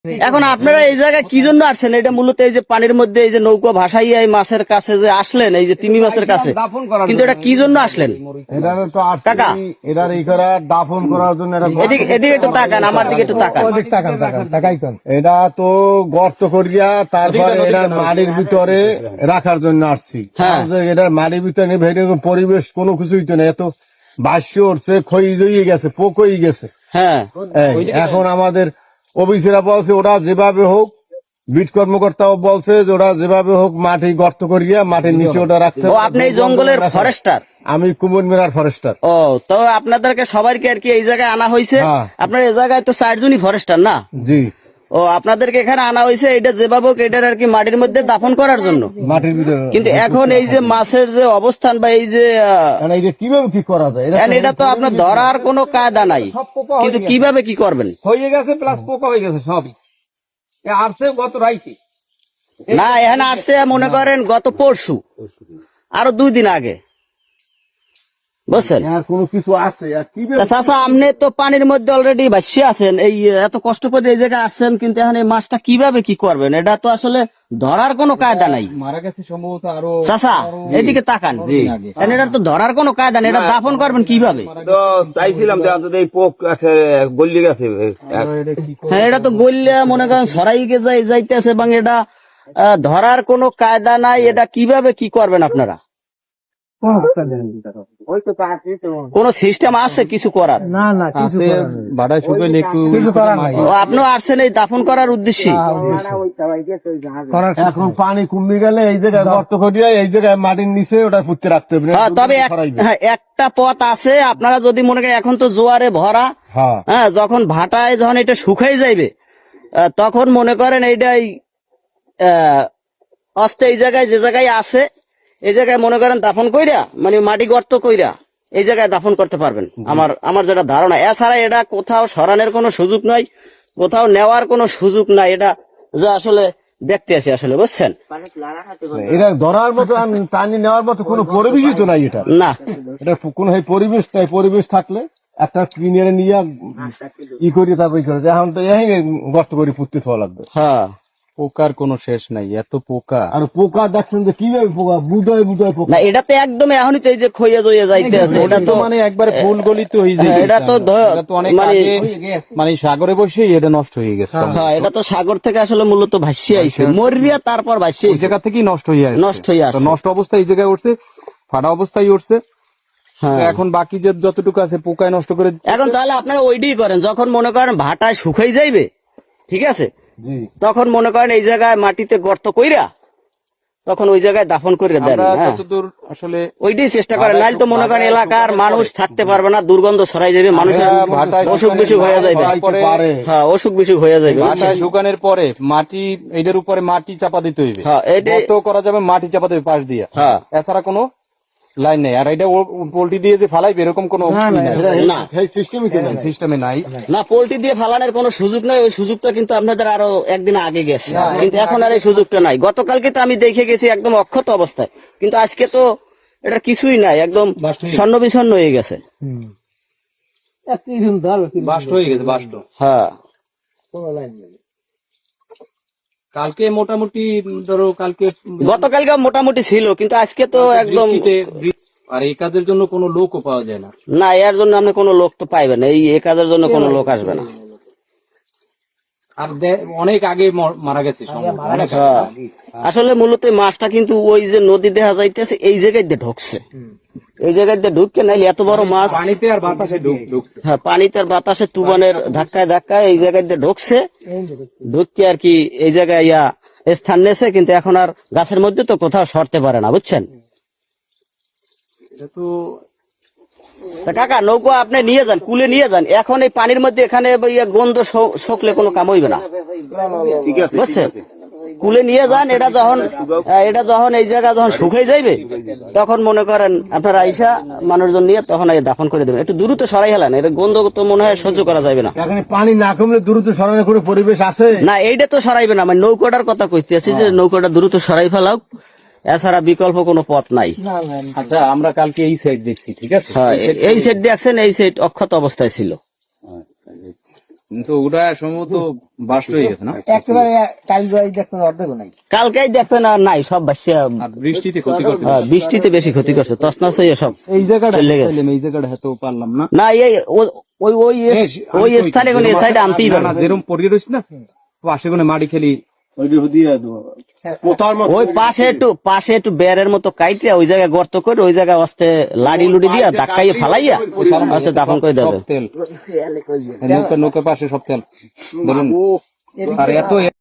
এখন আপনারা এই জায়গায় কি জন্য আসছেন? এটা মূলত এই যে পানির মধ্যে এই যে নৌকা ভাসাইয়া এই মাছের কাছে যে আসলেন, এই যে তিমি মাছের কাছে, কিন্তু এটা কি জন্য আসলেন? কাকা এটার এই করা দাফন করার জন্য এদিকে এদিকে একটু তাকান, আমার দিকে একটু তাকান। এটা তো গর্ত করিয়া তারপরে এটা মাটির ভিতরে রাখার জন্য আসছি। হ্যাঁ। এটার মাটির ভিতরে নিয়ে এরকম পরিবেশ কোনো কিছুই তো না, এত বাষ্য উঠছে, ক্ষয় হয়ে গেছে, পোক হয়ে গেছে। হ্যাঁ, এখন আমাদের অফিসেরা বলছে ওরা যেভাবে হোক, বিট কর্মকর্তাও বলছে যে ওরা যেভাবে হোক মাটি গর্ত করিয়া মাটির নিচে ওটা রাখতে। ও আপনি এই জঙ্গলের ফরেস্টার? আমি কুমুর মিরার ফরেস্টার। ও, তো আপনাদেরকে সবাইকে আর কি এই জায়গায় আনা হয়েছে? হ্যাঁ। আপনার এই জায়গায় তো 4 জনই ফরেস্টার না? জি। ও, আপনাদেরকে এখানে আনা হয়েছে এটা যেভাবে হোক এটার আর কি মাটির মধ্যে দাফন করার জন্য। মাটির ভিতরে কিন্তু এখন এই যে মাছের যে অবস্থান বা এই যে এটা কিভাবে কি করা যায়, এটা তো আপনার ধরার কোনো কায়দা নাই, কিন্তু কিভাবে কি করবেন? হয়ে গেছে প্লাস পোকা হয়ে গেছে সবই। আসছে গত রাইতে না, এখানে আসছে মনে করেন গত পরশু, আরো 2 দিন আগে, বুঝছেন? আর কোনো কিছু আছে আর কিভাবে? চাচা আপনি তো পানির মধ্যে অলরেডি ভাসিয়ে আছেন, এই এত কষ্ট করে এই জায়গায় আসছেন, কিন্তু এখন এই মাছটা কিভাবে কি করবেন? এটা তো আসলে ধরার কোনো কায়দা নাই। মারা গেছে সম্ভবত আরো চাচা এদিকে তাকান, এখন এটার তো ধরার কোনো কায়দা নেই, এটা দাফন করবেন কিভাবে? তো চাইছিলাম যে অন্তত এই পোক গল্লি গেছে। হ্যাঁ, এটা তো গল্লে মনে করেন ছড়াই যাইতেছে, এবং এটা ধরার কোনো কায়দা নাই, এটা কিভাবে কি করবেন আপনারা? কোন সিস্টেম আছে কিছু করার? ও, আপনিও আসছেন এই দাফন করার উদ্দেশ্যে? এখন পানি কমে গেলে এই জায়গায় গর্ত করিয়া এই জায়গায় মাটির নিচে ওটা পুঁততে রাখতে হবে। তবে একটা পথ আছে, আপনারা যদি মনে করেন এখন তো জোয়ারে ভরা, হ্যাঁ, যখন ভাটায় যখন এটা শুকাই যাইবে তখন মনে করেন এইটাই অস্তে এই জায়গায় যে জায়গায় আছে এই জায়গায় মনে করেন দাফন কইরা, মানে মাটি গর্ত কইরা এই জায়গায় দাফন করতে পারবেন, আমার যেটা ধারণা। এছাড়া এটা কোথাও সরানোর কোনো সুযোগ নাই, কোথাও নেওয়ার কোনো সুযোগ নাই, এটা যে আসলে দেখতে আছি আসলে, বুঝছেন? এটা ধরার মতো টানি নেওয়ার মতো কোনো পরিবেশই তো নাই এটা। না, এটা কোনো পরিবেশ নাই। পরিবেশ থাকলে একটা কিনে নিয়ে ই করি তারপর ই করে, এখন তো এই গর্ত করে পুঁততে থাকা লাগবে। হ্যাঁ, পোকার কোনো শেষ নাই, এত পোকা। আর পোকা দেখছেন যে কিভাবে পোকা, বুদায় পোকা। না, এটা তো একদম এখনই তো এই যে খইয়া জইয়া যাইতে আছে, এটা তো মানে একবারে ফুল গলিত হয়ে যায়। এটা তো অনেক মানে সাগরে বসে এটা নষ্ট হয়ে গেছে। হ্যাঁ, এটা তো সাগর থেকে আসলে মূলত ভাসিয়ে আইছে, মরিয়া তারপর ভাসিয়ে ওই জায়গা থেকেই নষ্ট হয়ে আসছে। নষ্ট অবস্থায় এই জায়গায় উঠছে, ফাটা অবস্থায় উঠছে। এখন বাকি যে যতটুকু আছে পোকায় নষ্ট করে। এখন তাহলে আপনারা ওইটাই করেন, যখন মনে করেন ভাটায় শুকাই যাইবে, ঠিক আছে, তখন মনে করেন এই জায়গায় মাটিতে গর্ত কইরা তখন ওই জায়গায় দাফন করে দেন। আসলে ওইটাই চেষ্টা করেন, নাইলে তো মনে করেন এলাকার মানুষ থাকতে পারবে না, দুর্গন্ধ ছড়াই যাবে, মানুষের অসুখ বিসুখ হয়ে যাবে। হ্যাঁ, অসুখ বিসুখ হয়ে যাবে। শুকানোর পরে মাটি এটার উপরে মাটি চাপা দিতে হইবে। হ্যাঁ, এটা করা যাবে, মাটি চাপা দেবে পাশ দিয়ে। হ্যাঁ, এছাড়া কোনো লাইন নেই। আর এটা পোল্ট্রি দিয়ে যে ফালাইবে এরকম কোনো সিস্টেমে নাই। না, পোল্ট্রি দিয়ে ফালানোর কোনো সুযোগ নাই, ওই সুযোগটা কিন্তু আপনাদের আরো একদিন আগে গেছে, কিন্তু এখন আর এই সুযোগটা নাই। গতকালকে তো আমি দেখে গেছি একদম অক্ষত অবস্থায়, কিন্তু আজকে তো এটা কিছুই নাই, একদম ছন্ন বিছন্ন হয়ে গেছে। হ্যাঁ, কালকে মোটামুটি ধরো গতকালকে মোটামুটি ছিল, কিন্তু আজকে তো একদম। আর এই কাজের জন্য কোনো লোকও পাওয়া যায় না। না, এর জন্য আপনি কোনো লোক তো পাইবেন, এই কাজের জন্য কোনো লোক আসবে না। আর অনেক আগে মারা গেছে। আসলে মূলত মাছটা কিন্তু ওই যে নদী দেখা যাইতেছে এই জায়গায় দিয়ে ঢুকছে, এই জায়গায় দিয়ে ঢুককে, নাইলে এত বড় মাছ পানিতে আর বাতাসে ঢুকছে। হ্যাঁ, পানিতে আর বাতাসে তুফানের ধাক্কায় ধাক্কায় এই জায়গায় দিয়ে ঢুকছে, ঢুককে আর কি এই জায়গায় স্থান নেছে, কিন্তু এখন আর গাছের মধ্যে তো কোথাও সরতে পারে না, বুঝছেন? কাকা নৌকা আপনি নিয়ে যান, কুলে নিয়ে যান, এখন এই পানির মধ্যে এখানে গন্ধ শোকলে কোনো কাম হইবে না, ঠিক আছে, বুঝছেন? কুলে নিয়ে যান, এটা যখন এই জায়গা যখন শুকাই যাইবে তখন মনে করেন আপনারা আইসা মানুষজন নিয়ে তখন দাফন করে দেবেন। একটু দ্রুত সরাই হেলেন, এটা গন্ধ তো মনে হয় সহ্য করা যাবে না। পানি না কমলে দ্রুত সরানোর কোনো পরিবেশ আছে না, এইটা তো সরাইবে না, মানে নৌকাটার কথা কইতে আছি যে নৌকাটা দ্রুত সরাই ফেলাও, এছাড়া বিকল্প কোনো পথ নাই। আচ্ছা, আমরা কালকে এই সাইড দেখছি, ঠিক আছে? হ্যাঁ, এই সাইড দেখছেন, এই সাইড অক্ষত অবস্থায় ছিল। তো ওটা সম্ভবত বাস্ট হয়ে গেছে না? একেবারে কাল দেখবেন অর্ধেক নাই। কালকেই দেখবেন আর নাই, সব বাসিয়া আর বৃষ্টিতে ক্ষতি করছে। বৃষ্টিতে বেশি ক্ষতি করছে, তছনছ হয়ে সব এই জায়গাটা চলে গেছে। এই জায়গাটা হয়তো পারলাম না। না এই ওই স্থানে এখন এই সাইডে আনতেই না, পারে না, যেরকম পড়িয়ে রয়েছে না পাশে কোনো মাটি খেলি ওই পাশে একটু বেড়ের মতো কাইটিয়া ওই জায়গায় গর্ত করে ওই জায়গায় আস্তে লাড়ি লুড়ি দিয়া ধাক্কাইয়ে ফালাইয়া আস্তে দাফন করে দেবে। সব তেল নৌকা পাশে সব তেল ধরুন। আর এত